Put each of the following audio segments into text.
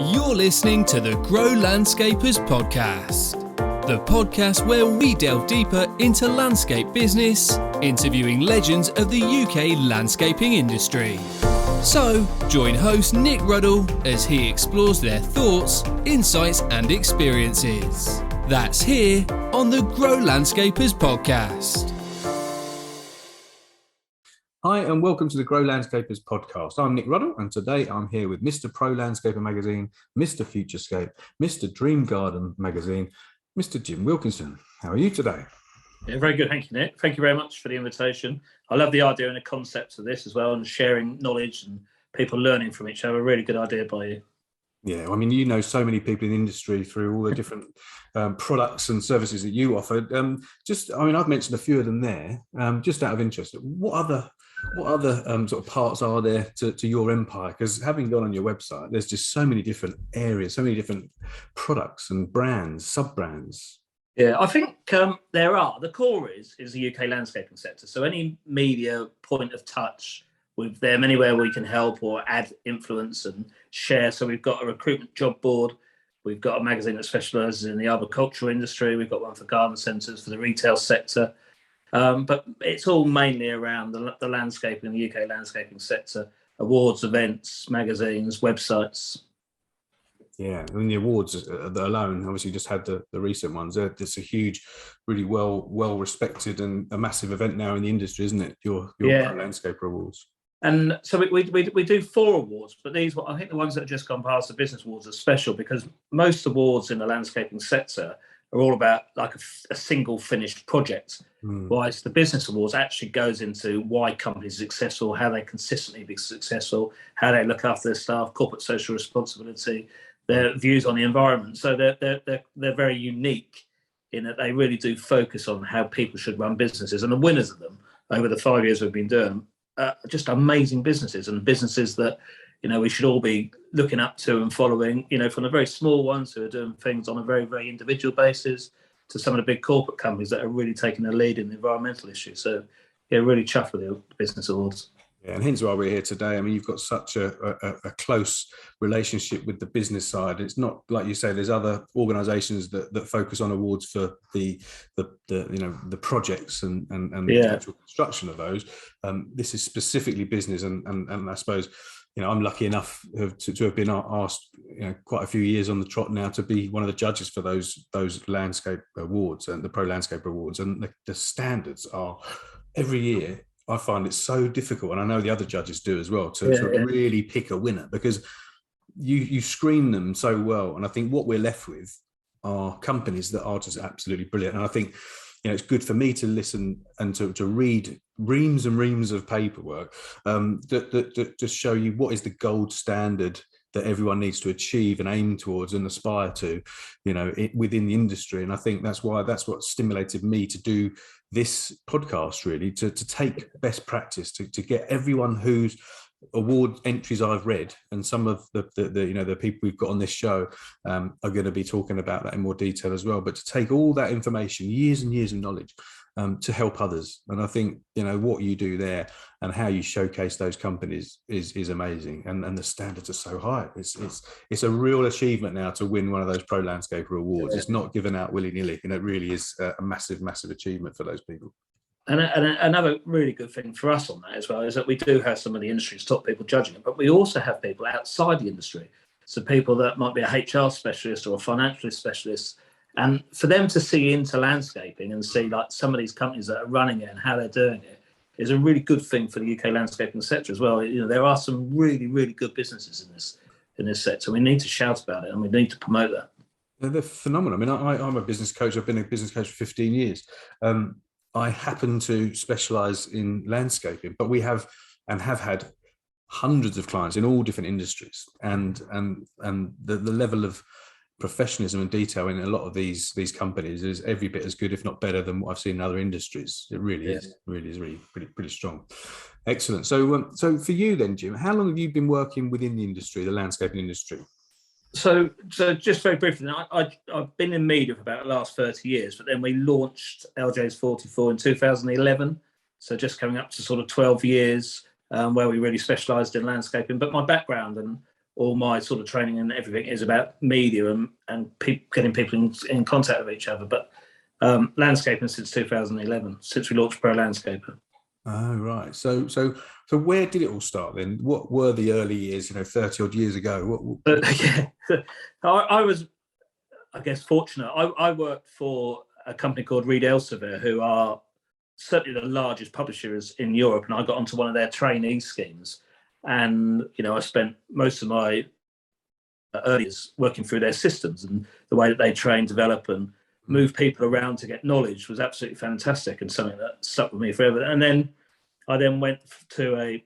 You're listening to the Grow Landscapers podcast, the podcast where we delve deeper into landscape business, interviewing legends of the UK landscaping industry. So, join host Nick Ruddle as he explores their thoughts, insights and experiences. That's here on the Grow Landscapers podcast. Hi and welcome to the Grow Landscapers podcast. I'm Nick Ruddle and today I'm here with Mr. Pro Landscaper Magazine, Mr. Futurescape, Mr. Dream Garden Magazine, Mr. Jim Wilkinson. How are you today? Yeah, very good. Thank you, Nick. Thank you very much for the invitation. I love the idea and the concept of this as well, and sharing knowledge and people learning from each other. Really good idea by you. Yeah, I mean, you know so many people in the industry through all the different products and services that you offer. I've mentioned a few of them there. Just out of interest, what other sort of parts are there to your empire? Because having gone on your website, there's just so many different areas, so many different products and brands, sub-brands. Yeah, I think there are. The core is the UK landscaping sector. So any media point of touch with them, anywhere we can help or add influence and share. So we've got a recruitment job board. We've got a magazine that specialises in the arboricultural industry. We've got one for garden centres for the retail sector. But it's all mainly around the landscaping, the UK landscaping sector, awards, events, magazines, websites. Yeah, and the awards alone, obviously just had the recent ones. It's a huge, really well respected and a massive event now in the industry, isn't it? Your Landscaper Awards. And so we do 4 awards, but I think the ones that have just gone past the business awards are special because most awards in the landscaping sector are all about like a single finished project. Whilst the business awards actually goes into why companies are successful, how they consistently be successful, how they look after their staff, corporate social responsibility, their views on the environment. So they're very unique in that they really do focus on how people should run businesses. And the winners of them over the 5 years we've been doing just amazing businesses and businesses that, you know, we should all be looking up to and following, you know, from the very small ones who are doing things on a very, very individual basis to some of the big corporate companies that are really taking a lead in the environmental issue. So, yeah, really chuffed with the business awards. Yeah, and hence why we're here today. I mean, you've got such a close relationship with the business side. It's not like you say. There's other organisations that focus on awards for the projects and the actual construction of those. This is specifically business, and I suppose, you know, I'm lucky enough to have been asked, you know, quite a few years on the trot now to be one of the judges for those landscape awards and the Pro Landscaper Awards, and the standards are every year. I find it so difficult, and I know the other judges do as well, to really pick a winner because you screen them so well. And I think what we're left with are companies that are just absolutely brilliant. And I think, you know, it's good for me to listen and to read reams and reams of paperwork that just show you what is the gold standard that everyone needs to achieve and aim towards and aspire to, you know, within the industry. And I think that's what stimulated me to do this podcast, really, to take best practice, to get everyone whose award entries I've read, and some of the people we've got on this show are going to be talking about that in more detail as well, but to take all that information, years and years of knowledge, to help others. And I think, you know, what you do there and how you showcase those companies is amazing, and the standards are so high. It's a real achievement now to win one of those Pro Landscaper Awards. It's not given out willy-nilly, and it really is a massive achievement for those people. And another really good thing for us on that as well is that we do have some of the industry's top people judging it, but we also have people outside the industry. So people that might be a HR specialist or a financial specialist, and for them to see into landscaping and see like some of these companies that are running it and how they're doing it is a really good thing for the UK landscaping sector as well. You know, there are some really, really good businesses in this sector. We need to shout about it and we need to promote that. They're phenomenal. I mean, I'm a business coach. I've been a business coach for 15 years. I happen to specialise in landscaping, but we have had hundreds of clients in all different industries, and the level of professionalism and detail in a lot of these companies is every bit as good, if not better, than what I've seen in other industries. It really is pretty strong. Excellent. So for you then, Jim, how long have you been working within the industry, the landscaping industry? So just very briefly, I've been in media for about the last 30 years, but then we launched Ejays44 in 2011. So just coming up to sort of 12 years where we really specialised in landscaping. But my background and all my sort of training and everything is about media and getting people in contact with each other. But landscaping since 2011, since we launched Pro Landscaper. Oh, right. So where did it all start then? What were the early years, 30 odd years ago? I was, I guess, fortunate. I worked for a company called Reed Elsevier, who are certainly the largest publishers in Europe, and I got onto one of their trainee schemes. And, I spent most of my early years working through their systems, and the way that they train, develop, and move people around to get knowledge was absolutely fantastic and something that stuck with me forever. And then I went to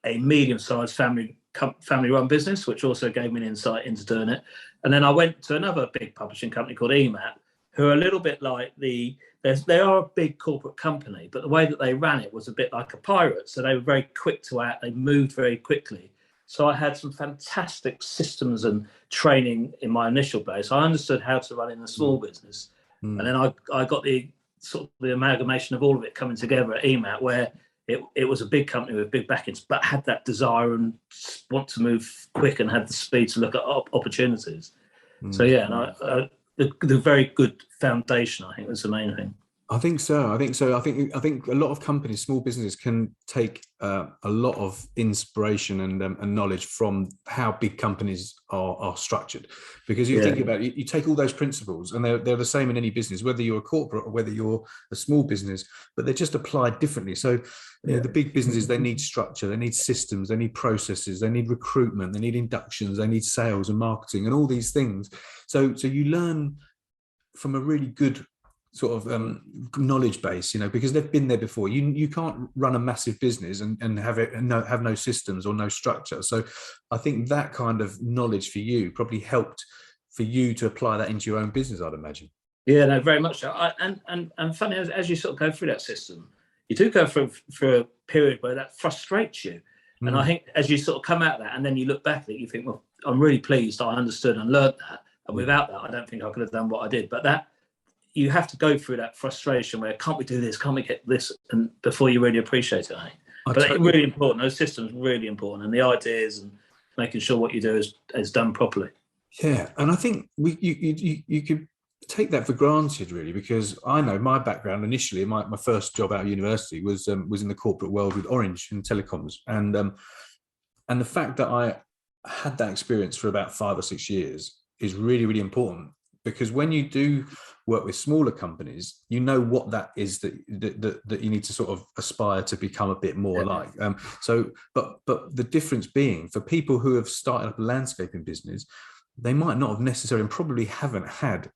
a medium-sized family-run business, which also gave me an insight into doing it. And then I went to another big publishing company called EMAP, who are a little bit like they are a big corporate company, but the way that they ran it was a bit like a pirate. So they were very quick to act. They moved very quickly. So I had some fantastic systems and training in my initial base. I understood how to run in a small business. And then I got the sort of the amalgamation of all of it coming together at EMAT, where it was a big company with big backings, but had that desire and want to move quick and had the speed to look at opportunities. So yeah, and the very good foundation, I think, was the main thing. I think so. I think a lot of companies, small businesses, can take a lot of inspiration and knowledge from how big companies are structured. Because you think about it, you take all those principles, and they're the same in any business, whether you're a corporate or whether you're a small business, but they're just applied differently. So the big businesses, they need structure, they need systems, they need processes, they need recruitment, they need inductions, they need sales and marketing and all these things. So you learn from a really good sort of knowledge base, because they've been there before. You can't run a massive business and have no systems or no structure. So I think that kind of knowledge for you probably helped for you to apply that into your own business, I'd imagine. Yeah, no, very much so. And funny, as you sort of go through that system, you do go through a period where that frustrates you. And I think as you sort of come out of that and then you look back at it, you think, well, I'm really pleased I understood and learned that. And without that, I don't think I could have done what I did. But that, you have to go through that frustration where, can't we do this? Can't we get this? And before you really appreciate it, I think. But it's really important. Those systems are really important, and the ideas and making sure what you do is done properly. Yeah, and I think you could take that for granted, really, because I know my background initially. My first job out of university was in the corporate world with Orange in telecoms, and the fact that I had that experience for about 5 or 6 years is really, really important. Because when you do work with smaller companies, you know what that is that you need to sort of aspire to become a bit more like. But the difference being, for people who have started up a landscaping business, they might not have necessarily and probably haven't had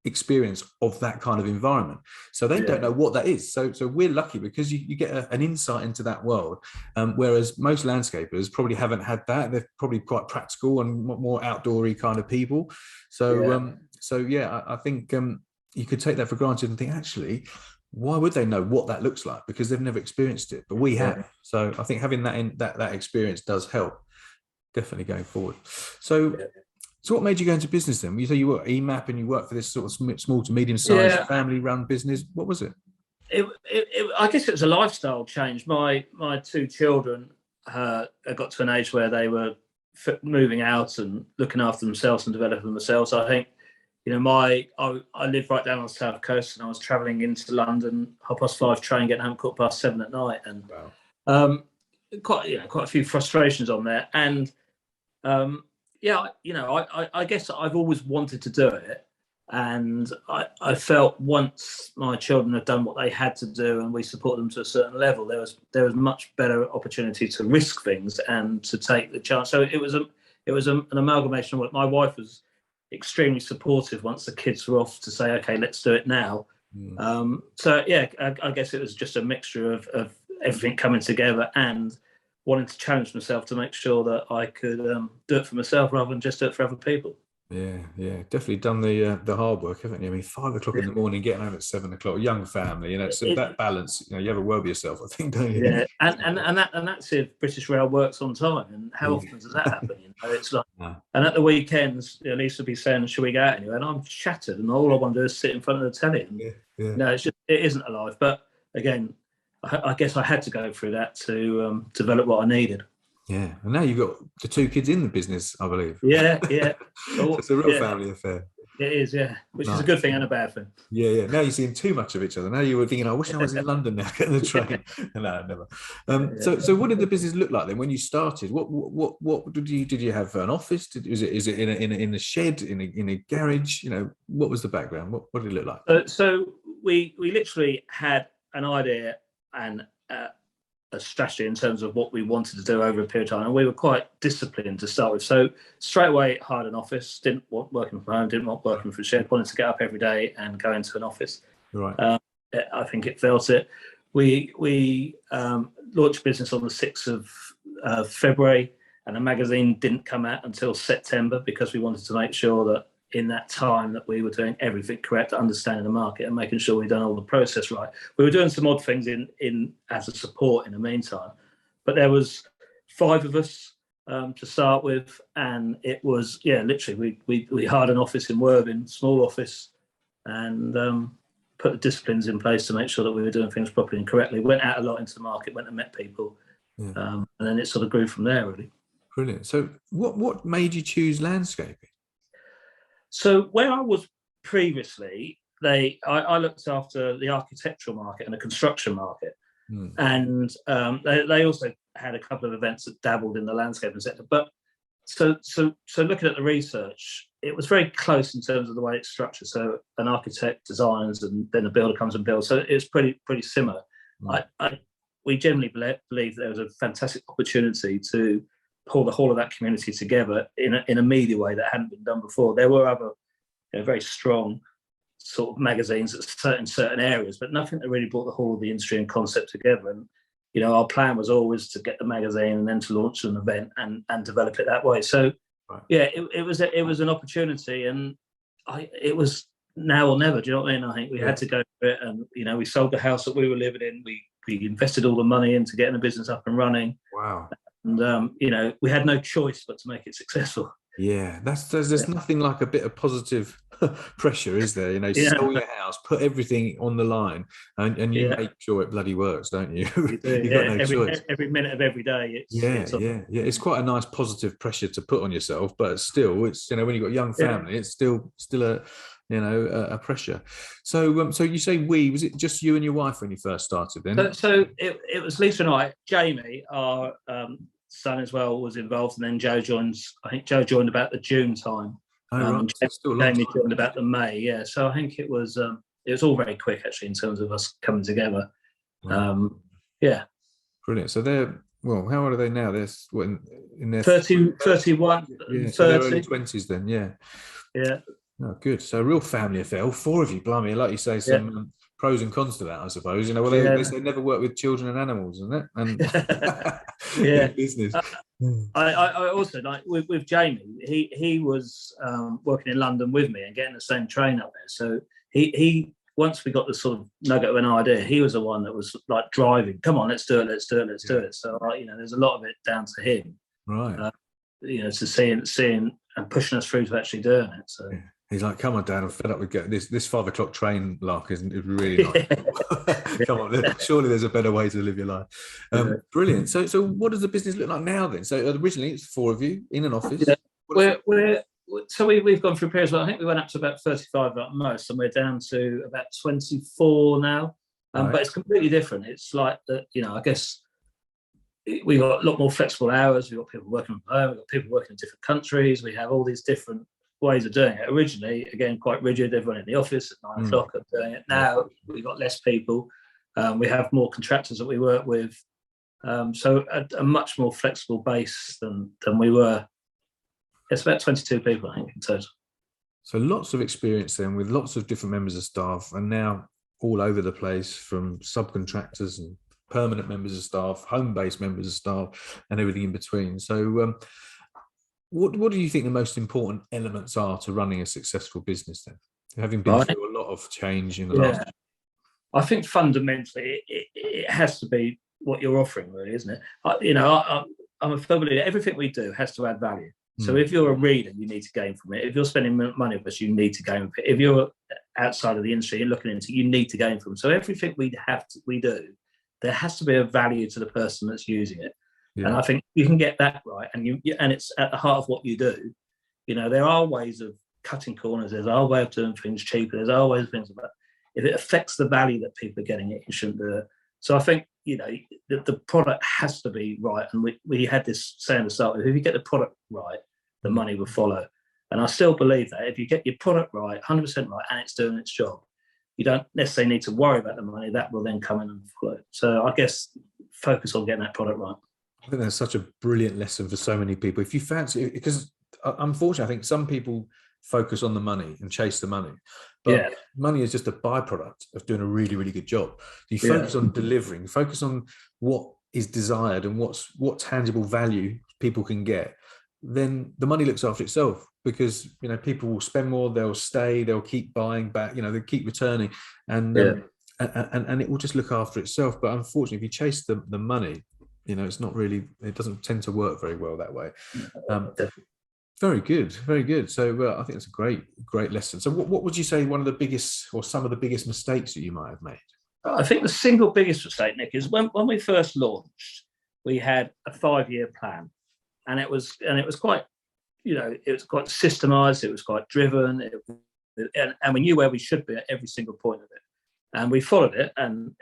experience of that kind of environment, so they don't know what that is. So we're lucky because you get an insight into that world, whereas most landscapers probably haven't had that. They're probably quite practical and more outdoory kind of people. I think you could take that for granted and think, actually, why would they know what that looks like? Because they've never experienced it, but we have. So I think having that experience does help, definitely, going forward. So what made you go into business then? You say you were at EMAP and you worked for this sort of small to medium-sized family-run business. What was it? I guess it was a lifestyle change. My 2 children got to an age where they were moving out and looking after themselves and developing themselves. I think, I lived right down on the south coast, and I was travelling into London, 5:30 train, getting home 7:15 at night, and quite a few frustrations on there. And I guess I've always wanted to do it, and I felt once my children had done what they had to do and we support them to a certain level, there was much better opportunity to risk things and to take the chance. So it was an amalgamation of what my wife was extremely supportive once the kids were off to say, okay, let's do it now. I guess it was just a mixture of everything coming together and wanting to challenge myself to make sure that I could do it for myself rather than just do it for other people. Yeah, definitely done the hard work, haven't you? I mean, 5 o'clock in the morning, getting home at 7 o'clock, young family, so that balance, you have a word with yourself, I think, don't you? Yeah, and that's if British Rail works on time, and how often does that happen? It's like, and at the weekends, Lisa would be saying, "Should we go out anywhere?" And I'm shattered, and all I want to do is sit in front of the telly. And, no, it isn't a life. But again, I guess I had to go through that to develop what I needed. Yeah, and now you've got the 2 kids in the business, I believe. Yeah. So it's a real family affair. It is, yeah, which is a Nice. good thing and a bad thing. Yeah. Now you're seeing too much of each other. Now you were thinking, I wish I was in London now, getting the train. No, never. So what did the business look like then when you started? What did you have an office? Is it in a shed, in a garage? What was the background? What did it look like? So we literally had an idea and a strategy in terms of what we wanted to do over a period of time, and we were quite disciplined to start with. So straight away hired an office. Didn't want working from home. Didn't want working from shed. Wanted to get up every day and go into an office. Right. I think it felt it. We launched business on the 6th of February, and the magazine didn't come out until September because we wanted to make sure that in that time that we were doing everything correct, understanding the market and making sure we'd done all the process right. We were doing some odd things in as a support in the meantime, but there was 5 of us to start with, and it was literally we hired an office in Worthing, small office, and put the disciplines in place to make sure that we were doing things properly and correctly. Went out a lot into the market, went and met people, and then it sort of grew from there, really. Brilliant. So what made you choose landscaping? So where I was previously, I looked after the architectural market and the construction market, and they also had a couple of events that dabbled in the landscaping sector. But so looking at the research, it was very close in terms of the way it's structured. So an architect designs, and then the builder comes and builds. So it's pretty similar. We generally believe there was a fantastic opportunity to pull the whole of that community together in a media way that hadn't been done before. There were other very strong sort of magazines in certain areas, but nothing that really brought the whole of the industry and concept together. And our plan was always to get the magazine and then to launch an event and develop it that way. So it was an opportunity, and it was now or never. Do you know what I mean? I think we had to go for it, and we sold the house that we were living in. We invested all the money into getting the business up and running. Wow. And we had no choice but to make it successful. Yeah, there's nothing like a bit of positive pressure, is there? Sell your house, put everything on the line, and you make sure it bloody works, don't you? You do, You've got no choice. Every minute of every day. It's quite a nice positive pressure to put on yourself, but still, it's when you've got a young family, it's still a pressure. So you say was it just you and your wife when you first started then? So it was Lisa and I. Jamie, our son as well, was involved, and then Joe joined about the June time. Right. Jamie joined about the May. Yeah, so I think it was all very quick actually in terms of us coming together. Wow. Brilliant. So they're how old are they now? They're in their 31, 30. So they're early 20s then. Yeah. Oh, good. So a real family affair. All 4 of you, blimey, like you say, some pros and cons to that, I suppose. They say never work with children and animals, isn't it? And business. I also like with Jamie. He was working in London with me and getting the same train up there. So he once we got the sort of nugget of an idea, he was the one that was like driving. Come on, let's do it. Do it. So there's a lot of it down to him, right? To seeing and pushing us through to actually doing it. So. Yeah. He's like, come on, Dad, I'm fed up with this 5 o'clock train lark isn't really nice. Come on, surely there's a better way to live your life. Brilliant. So what does the business look like now then? So originally it's 4 of you in an office. Yeah. We've gone through periods where I think we went up to about 35 at most, and we're down to about 24 now. Right. But it's completely different. It's like that, I guess we've got a lot more flexible hours. We've got people working from home. We've got people working in different countries. We have all these different ways of doing it. Originally, again, quite rigid, everyone in the office at 9 o'clock and doing it. Now we've got less people. We have more contractors that we work with. So a much more flexible base than we were. It's about 22 people, I think, in total. So lots of experience then with lots of different members of staff, and now all over the place, from subcontractors and permanent members of staff, home-based members of staff, and everything in between. So what do you think the most important elements are to running a successful business then? Having been through a lot of change in the last... I think fundamentally it has to be what you're offering, really, isn't it? I'm a firm believer everything we do has to add value. So if you're a reader, you need to gain from it. If you're spending money with us, you need to gain from it. If you're outside of the industry and looking into it, you need to gain from it. So everything we do, there has to be a value to the person that's using it. And I think you can get that right, and and it's at the heart of what you do. There are ways of cutting corners. There's our way of doing things cheaper. There's our ways of things about. If it affects the value that people are getting, you shouldn't do it. So I think the product has to be right. And we had this saying to start with: if you get the product right, the money will follow. And I still believe that if you get your product right, 100% right, and it's doing its job, you don't necessarily need to worry about the money. That will then come in and follow. So I guess focus on getting that product right. I think that's such a brilliant lesson for so many people. If you fancy it, because unfortunately, I think some people focus on the money and chase the money, but money is just a byproduct of doing a really, really good job. You focus on delivering, focus on what is desired and what tangible value people can get. Then the money looks after itself, because people will spend more, they'll stay, they'll keep buying back, they'll keep returning, and it will just look after itself. But unfortunately, if you chase the money, it's not really, it doesn't tend to work very well that way. Very good, very good. So I think it's a great lesson. So what would you say one of the biggest, or some of the biggest mistakes that you might have made? I think the single biggest mistake, Nick, is when we first launched, we had a 5-year plan, and it was quite, it was quite systemized, it was quite driven, and we knew where we should be at every single point of it, and we followed it, and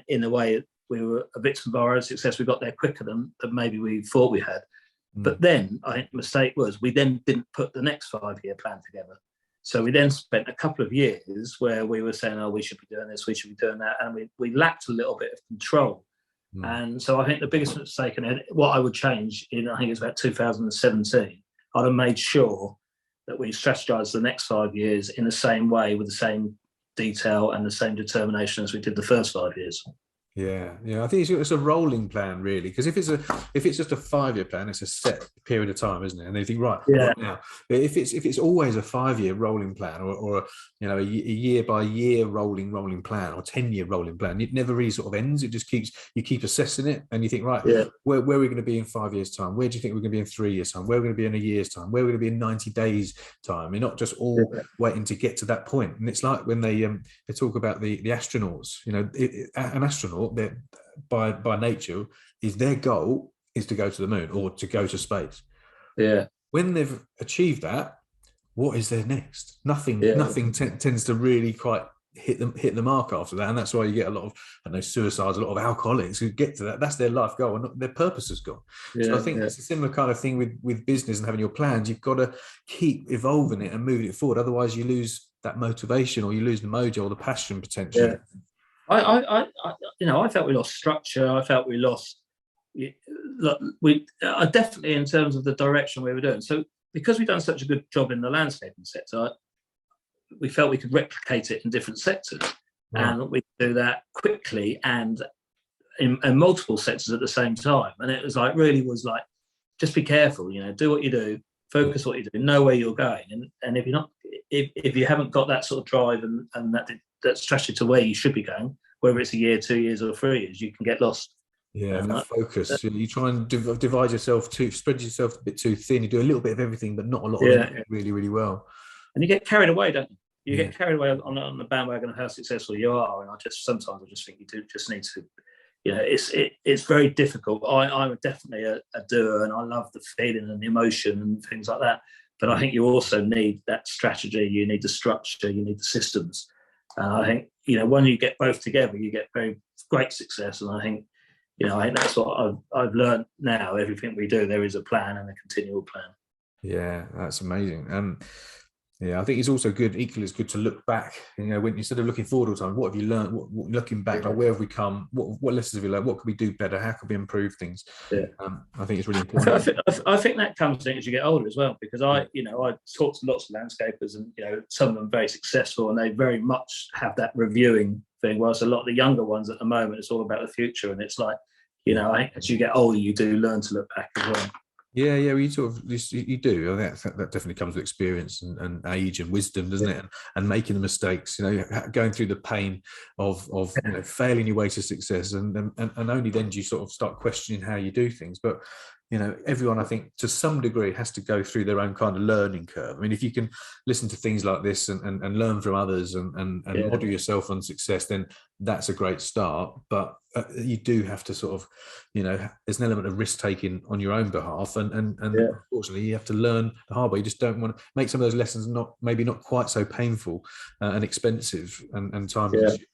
in a way we were a bit of our own success. We got there quicker than maybe we thought we had. But then I think the mistake was we then didn't put the next 5-year plan together. So we then spent a couple of years where we were saying, oh, we should be doing this, we should be doing that. And we lacked a little bit of control. And so I think the biggest mistake, and what I would change I think it's about 2017, I'd have made sure that we strategized the next 5 years in the same way, with the same detail and the same determination as we did the first 5 years. Yeah, I think it's a rolling plan, really, because if it's just a 5-year plan, it's a set period of time, isn't it? And they think, right now. But if it's always a 5-year rolling plan, or a year by year rolling plan, or 10-year rolling plan, it never really sort of ends. It just you keep assessing it, and you think, right, where are we going to be in 5 years' time? Where do you think we're going to be in 3 years' time? Where are we going to be in a year's time? Where are we going to be in 90 days' time? You're not just all waiting to get to that point. And it's like when they talk about the astronauts. An astronaut, by nature, their goal is to go to the moon or to go to space. When they've achieved that, what is their next? Nothing tends to really quite hit the mark after that, and that's why you get a lot of suicides, a lot of alcoholics who get to that. That's their life goal, and their purpose is gone. So I think it's a similar kind of thing with business and having your plans. You've got to keep evolving it and moving it forward, otherwise you lose that motivation, or you lose the mojo or the passion potentially. I felt we lost structure. I felt we lost. Definitely in terms of the direction we were doing. So because we've done such a good job in the landscaping sector, we felt we could replicate it in different sectors, and we could do that quickly and in multiple sectors at the same time. And it was just be careful. Do what you do, focus what you do, know where you're going, and if you're not, if you haven't got that sort of drive and that strategy to where you should be going, whether it's a year, 2 years, or 3 years, you can get lost. And that focus. You try and divide yourself, spread yourself a bit too thin. You do a little bit of everything, but not a lot of it really, really well. And you get carried away, don't you? You get carried away on the bandwagon of how successful you are. And sometimes I just think you do just need to, it's very difficult. I'm definitely a doer, and I love the feeling and the emotion and things like that. But I think you also need that strategy. You need the structure. You need the systems. And I think, when you get both together, you get very great success. And I think that's what I've learned now. Everything we do, there is a plan and a continual plan. Yeah, that's amazing. I think it's also good, equally as good, to look back. When instead of looking forward all the time, what have you learned? What looking back, like, where have we come? What lessons have we learned? What can we do better? How can we improve things? I think it's really important. I think that comes in as you get older as well, because I talk to lots of landscapers, and some of them very successful, and they very much have that reviewing thing. Whilst a lot of the younger ones at the moment, it's all about the future, and it's like, I think as you get older, you do learn to look back as well. Yeah, you do. I think that definitely comes with experience and age and wisdom, doesn't it? And making the mistakes, going through the pain of failing your way to success, and only then do you sort of start questioning how you do things. But everyone, I think, to some degree has to go through their own kind of learning curve. I mean, if you can listen to things like this and learn from others and model yourself on success, then that's a great start. But you do have to sort of, there's an element of risk taking on your own behalf. And unfortunately, you have to learn the hard way. You just don't want to make some of those lessons maybe not quite so painful and expensive and time consuming.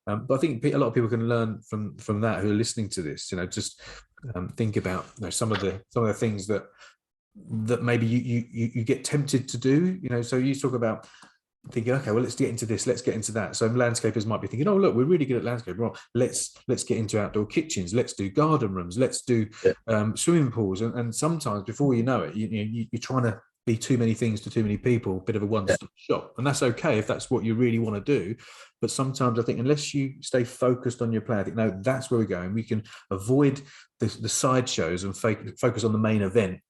But I think a lot of people can learn from that who are listening to this. Just think about some of the things that maybe you get tempted to do. So you talk about thinking, okay, well, let's get into this, let's get into that. So landscapers might be thinking, oh, look, we're really good at landscape. Well, let's get into outdoor kitchens, let's do garden rooms, let's do swimming pools, and sometimes before you know it, you're trying to be too many things to too many people, bit of a one-stop shop. And that's okay if that's what you really want to do. But sometimes I think unless you stay focused on your plan, I think, no, that's where we're going. We can avoid the side shows and focus on the main event.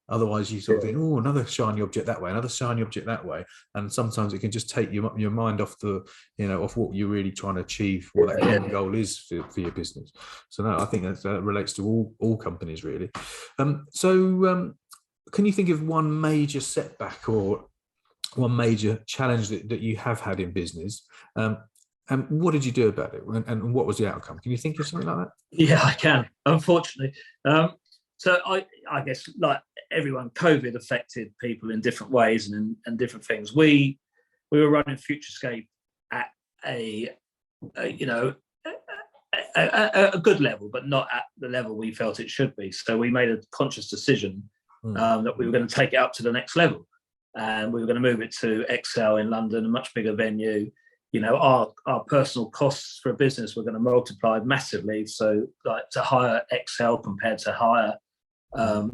Otherwise, you sort of think, oh, another shiny object that way, another shiny object that way. And sometimes it can just take your mind off off what you're really trying to achieve, what that end goal is for your business. So no, I think that relates to all companies, really. Can you think of one major setback or one major challenge that you have had in business? And what did you do about it? And what was the outcome? Can you think of something like that? Yeah, I can, unfortunately. So I guess, like everyone, COVID affected people in different ways and different things. We were running Futurescape at a good level, but not at the level we felt it should be. So we made a conscious decision that we were going to take it up to the next level, and we were going to move it to Excel in London, a much bigger venue. Our personal costs for a business were going to multiply massively. So, like, to hire Excel compared to hire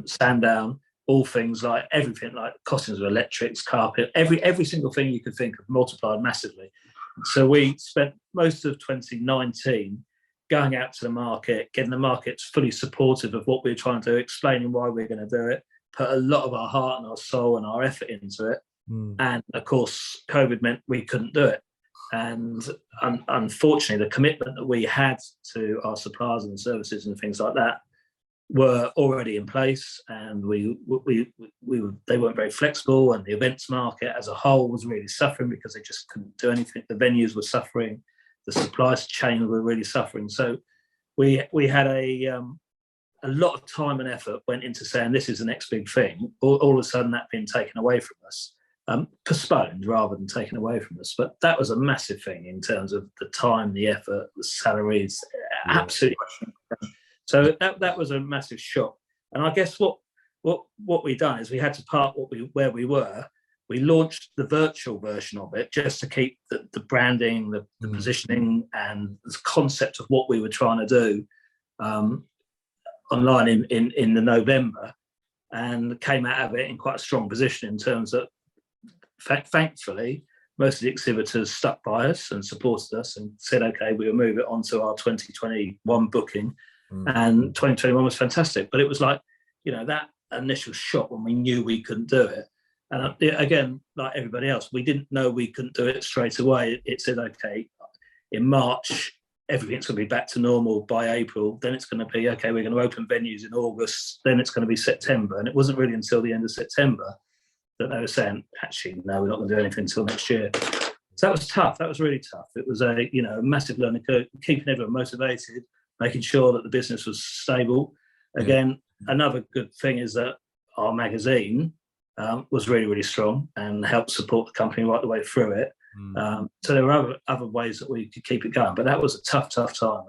Sandown, all things like everything, like costings of electrics, carpet, every single thing you could think of multiplied massively. So we spent most of 2019 going out to the market, getting the markets fully supportive of what we were trying to do, explaining why we were going to do it, put a lot of our heart and our soul and our effort into it. And of course, COVID meant we couldn't do it. And unfortunately, the commitment that we had to our suppliers and services and things like that were already in place, and they weren't very flexible, and the events market as a whole was really suffering because they just couldn't do anything. The venues were suffering, the supply chain were really suffering. So we had a lot of time and effort went into saying this is the next big thing. All of a sudden, that being taken away from us, postponed rather than taken away from us. But that was a massive thing in terms of the time, the effort, the salaries, absolutely. So that was a massive shock. And I guess what we done is we had to park where we were. We launched the virtual version of it just to keep the branding, the positioning, and the concept of what we were trying to do online in the November, and came out of it in quite a strong position in terms of, thankfully, most of the exhibitors stuck by us and supported us and said, okay, we'll move it onto our 2021 booking. And 2021 was fantastic. But it was like, that initial shock when we knew we couldn't do it. And again, like everybody else, we didn't know we couldn't do it straight away. It said, okay, in March, everything's going to be back to normal by April. Then it's going to be, okay, we're going to open venues in August. Then it's going to be September. And it wasn't really until the end of September that they were saying, actually, no, we're not going to do anything until next year. So that was tough. That was really tough. It was a massive learning curve, keeping everyone motivated, making sure that the business was stable. Again, another good thing is that our magazine was really, really strong and helped support the company right the way through it. So there were other ways that we could keep it going. But that was a tough time.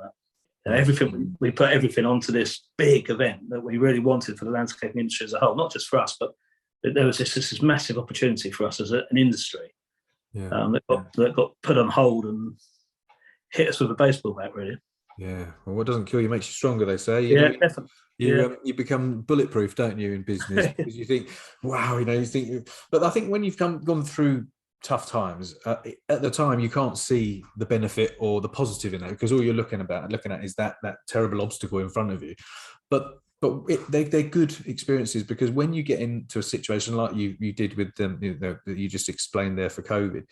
Everything we put everything onto this big event that we really wanted for the landscaping industry as a whole, not just for us, but there was this massive opportunity for us as an industry that got put on hold and hit us with a baseball bat, really. Yeah, well, what doesn't kill you makes you stronger, they say. Definitely. You become bulletproof, don't you, in business? Because you think, wow, but I think when you've gone through tough times, at the time you can't see the benefit or the positive in it, because all you're looking at is that terrible obstacle in front of you. But they're good experiences, because when you get into a situation like you did with them, that you just explained there for COVID,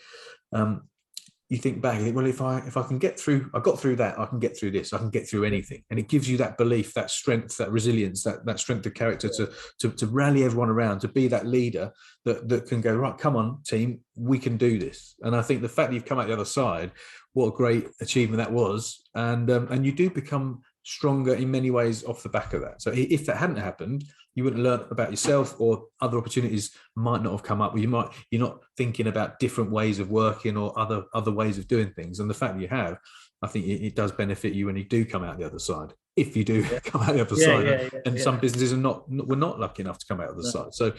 you think back, you think, well, if I can get through, I got through that, I can get through this, I can get through anything. And it gives you that belief, that strength, that resilience, that strength of character to rally everyone around, to be that leader that can go, right, come on, team, we can do this. And I think the fact that you've come out the other side, what a great achievement that was. And you do become stronger in many ways off the back of that. So if that hadn't happened, you wouldn't learn about yourself, or other opportunities might not have come up. You're not thinking about different ways of working or other ways of doing things. And the fact that you have, I think it does benefit you when you do come out the other side. If you do come out the other side, and some businesses we're not lucky enough to come out the other side. So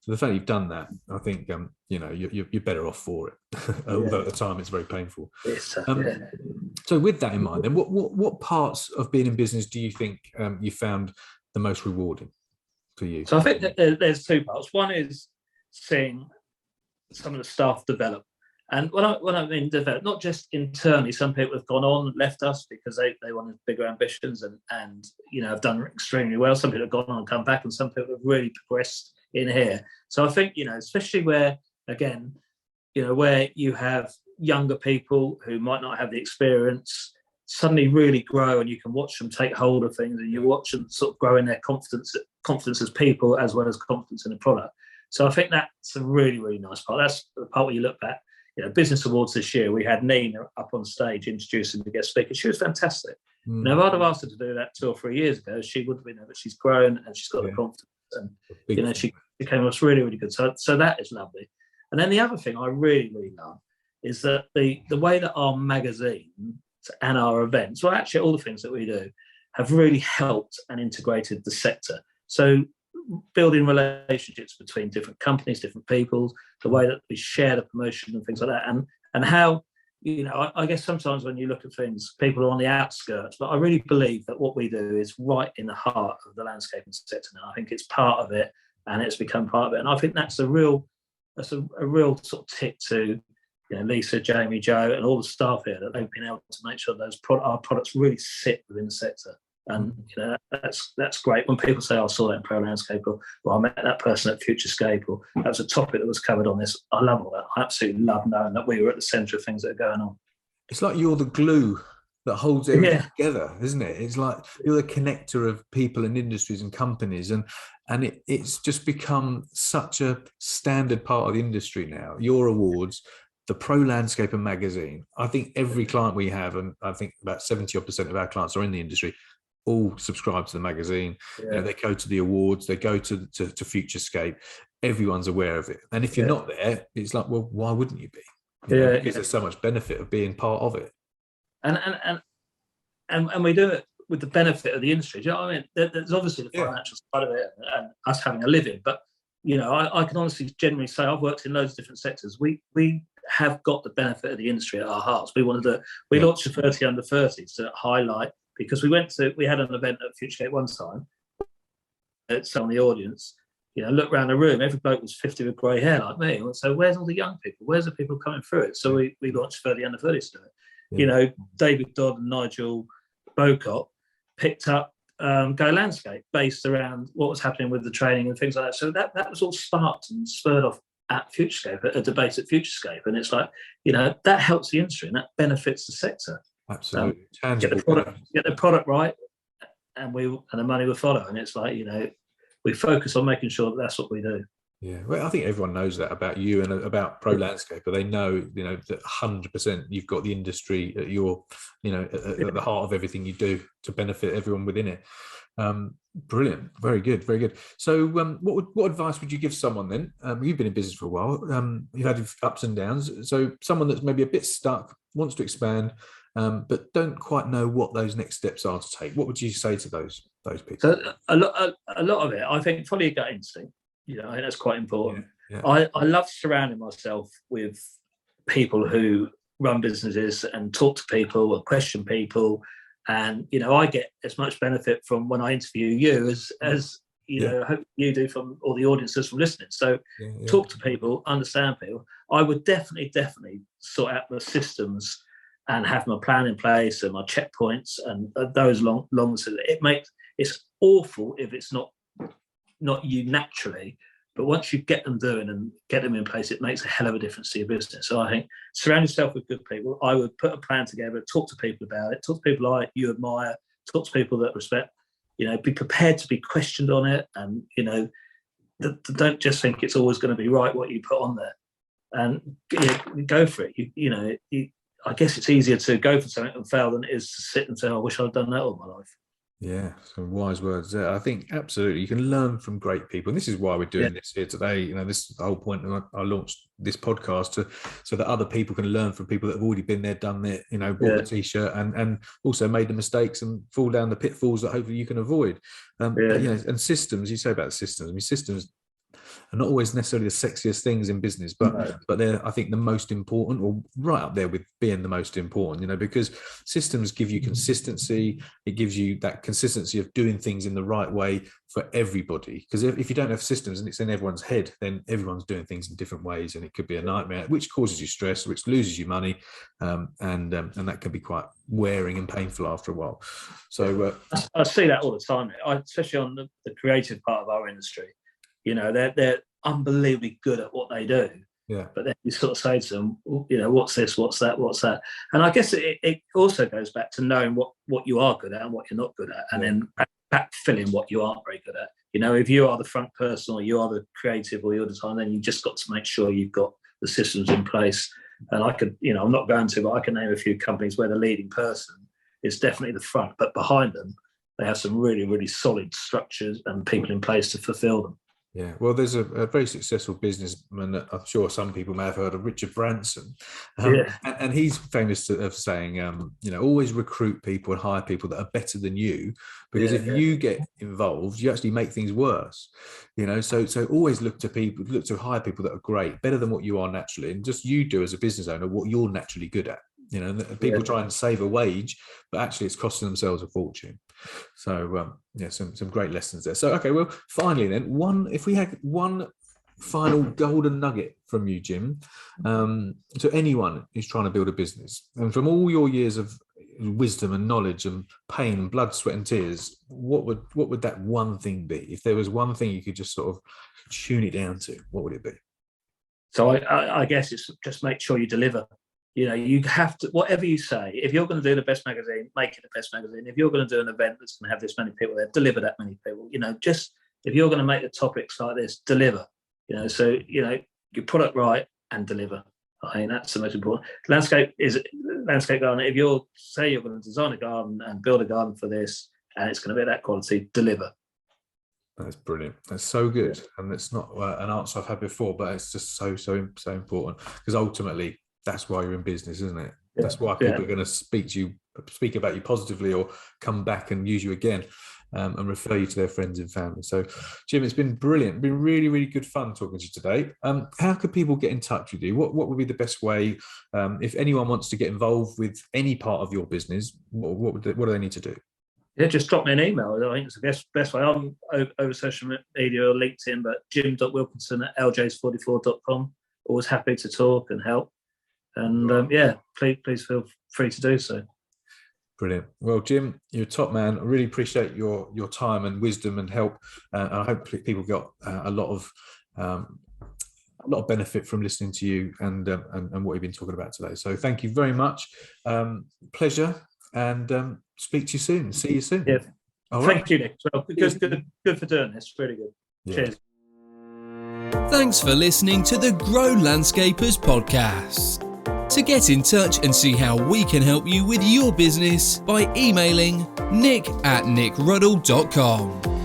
the fact you've done that, I think you're better off for it. Although at the time it's very painful. So with that in mind, then what parts of being in business do you think you found the most rewarding for you? So I think that there's two parts. One is seeing some of the staff develop. And when I mean develop, not just internally, some people have gone on, left us because they wanted bigger ambitions and have done extremely well. Some people have gone on and come back, and some people have really progressed in here. So I think, especially where, again, where you have younger people who might not have the experience suddenly really grow, and you can watch them take hold of things, and you watch them sort of grow in their confidence as people as well as confidence in the product. So I think that's a really, really nice part. That's the part where you look back. Business awards this year, we had Nina up on stage introducing the guest speaker. She was fantastic. Now, if I'd have asked her to do that 2 or 3 years ago, she wouldn't have been there, but she's grown and she's got the confidence, and she came across really, really good. So that is lovely. And then the other thing I really, really love is that the way that our magazine and our events, well, actually all the things that we do, have really helped and integrated the sector. So building relationships between different companies, different people, the way that we share the promotion and things like that, and how, I guess sometimes when you look at things, people are on the outskirts, but I really believe that what we do is right in the heart of the landscaping sector now. I think it's part of it, and it's become part of it, and I think that's a real sort of tick to Lisa, Jamie, Joe, and all the staff here, that they've been able to make sure those our products really sit within the sector. And that's great when people say, I saw that in Pro Landscape, or I met that person at Futurescape, or that was a topic that was covered on this. I love all that. I absolutely love knowing that we were at the centre of things that are going on. It's like you're the glue that holds everything together, isn't it? It's like you're the connector of people and industries and companies, and it's just become such a standard part of the industry now. Your awards, the Pro Landscaper magazine, I think every client we have, and I think about 70% of our clients are in the industry, all subscribe to the magazine. They go to the awards, they go to Futurescape. Everyone's aware of it. And if you're not there, it's like, well, why wouldn't you be? Because there's so much benefit of being part of it. And we do it with the benefit of the industry. Do you know what I mean? There's obviously the financial side of it and us having a living, but I can honestly generally say I've worked in loads of different sectors. We have got the benefit of the industry at our hearts. We launched a 30 under 30s to highlight, because we had an event at Futurescape one time. It's on the audience, look around the room, every bloke was 50 with grey hair like me. So where's all the young people? Where's the people coming through it? So we launched 30 under 30s to it. David Dodd and Nigel Bocott picked up Go Landscape based around what was happening with the training and things like that. So that was all sparked and spurred off at Futurescape, a debate at Futurescape. And it's like, that helps the industry and that benefits the sector. Absolutely. Get the product right, and the money will follow. And it's like, we focus on making sure that that's what we do. Yeah, well, I think everyone knows that about you and about Pro Landscaper. They know, that 100% you've got the industry at your, at the heart of everything you do to benefit everyone within it. Brilliant, very good, very good. So, what advice would you give someone then? You've been in business for a while. You've had ups and downs. So, someone that's maybe a bit stuck, wants to expand, but don't quite know what those next steps are to take. What would you say to those people? So, a lot of it, I think, follow your gut instinct. I think that's quite important. I love surrounding myself with people who run businesses and talk to people and question people. And, I get as much benefit from when I interview you as I hope you do from all the audiences from listening. So talk to people, understand people. I would definitely sort out the systems and have my plan in place and my checkpoints and those long so it's awful if it's not you naturally, But once you get them doing and get them in place, it makes a hell of a difference to your business. So I think surround yourself with good people. I would put a plan together, talk to people about it, talk to people like you admire, talk to people that respect, be prepared to be questioned on it. And, don't just think it's always going to be right what you put on there. And go for it. I guess it's easier to go for something and fail than it is to sit and say, I wish I'd done that all my life. Yeah, some wise words there. I think absolutely you can learn from great people. And this is why we're doing this here today. This is the whole point. I launched this podcast so that other people can learn from people that have already been there, done it, bought a t-shirt and also made the mistakes and fall down the pitfalls that hopefully you can avoid. And systems, you say about systems. I mean, systems are not always necessarily the sexiest things in business, but they're, I think, the most important, or right up there with being the most important, because systems give you consistency. It gives you that consistency of doing things in the right way for everybody. Because if you don't have systems and it's in everyone's head, then everyone's doing things in different ways, and it could be a nightmare, which causes you stress, which loses you money, and that can be quite wearing and painful after a while. So I see that all the time, especially on the creative part of our industry. They're unbelievably good at what they do. Yeah. But then you sort of say to them, what's this, what's that? And I guess it also goes back to knowing what you are good at and what you're not good at, and then backfilling what you aren't very good at. If you are the front person, or you are the creative, or you're the designer, then you just got to make sure you've got the systems in place. And I could, I'm not going to, but I can name a few companies where the leading person is definitely the front, but behind them, they have some really, really solid structures and people in place to fulfill them. Yeah, well, there's a very successful businessman that I'm sure some people may have heard of, Richard Branson. And he's famous of saying, always recruit people and hire people that are better than you, because if you get involved, you actually make things worse. So always look to hire people that are great, better than what you are naturally, and just you do as a business owner what you're naturally good at. People try and save a wage, but actually it's costing themselves a fortune. So some great lessons there. So okay, well, finally then, if we had one final golden nugget from you, Jim, to anyone who's trying to build a business, and from all your years of wisdom and knowledge and pain and blood, sweat and tears, what would that one thing be? If there was one thing you could just sort of tune it down to, what would it be? So I guess it's just make sure you deliver. You have to, whatever you say, if you're going to do the best magazine, make it the best magazine. If you're going to do an event that's going to have this many people there, deliver that many people. Just if you're going to make the topics like this, deliver. So your product right and deliver. I mean, that's the most important. Landscape garden. If you're going to design a garden and build a garden for this, and it's going to be that quality, deliver. That's brilliant. That's so good, and it's not an answer I've had before, but it's just so important, because ultimately, that's why you're in business, isn't it? Yeah. That's why people are going to speak about you positively, or come back and use you again, and refer you to their friends and family. So, Jim, it's been brilliant. It's been really, really good fun talking to you today. How could people get in touch with you? What would be the best way? If anyone wants to get involved with any part of your business, what do they need to do? Yeah, just drop me an email. I think it's the best way. I'm over social media or LinkedIn, but jim.wilkinson@Ejays44.com. Always happy to talk and help. And please feel free to do so. Brilliant. Well, Jim, you're a top man. I really appreciate your time and wisdom and help. I hope people got a lot of benefit from listening to you and what you've been talking about today. So thank you very much. Pleasure, and speak to you soon. See you soon. Yeah. Thank you, Nick. Well, good for doing this. Really good. Yeah. Cheers. Thanks for listening to the Grow Landscapers podcast. To get in touch and see how we can help you with your business, by emailing nick@nickruddle.com.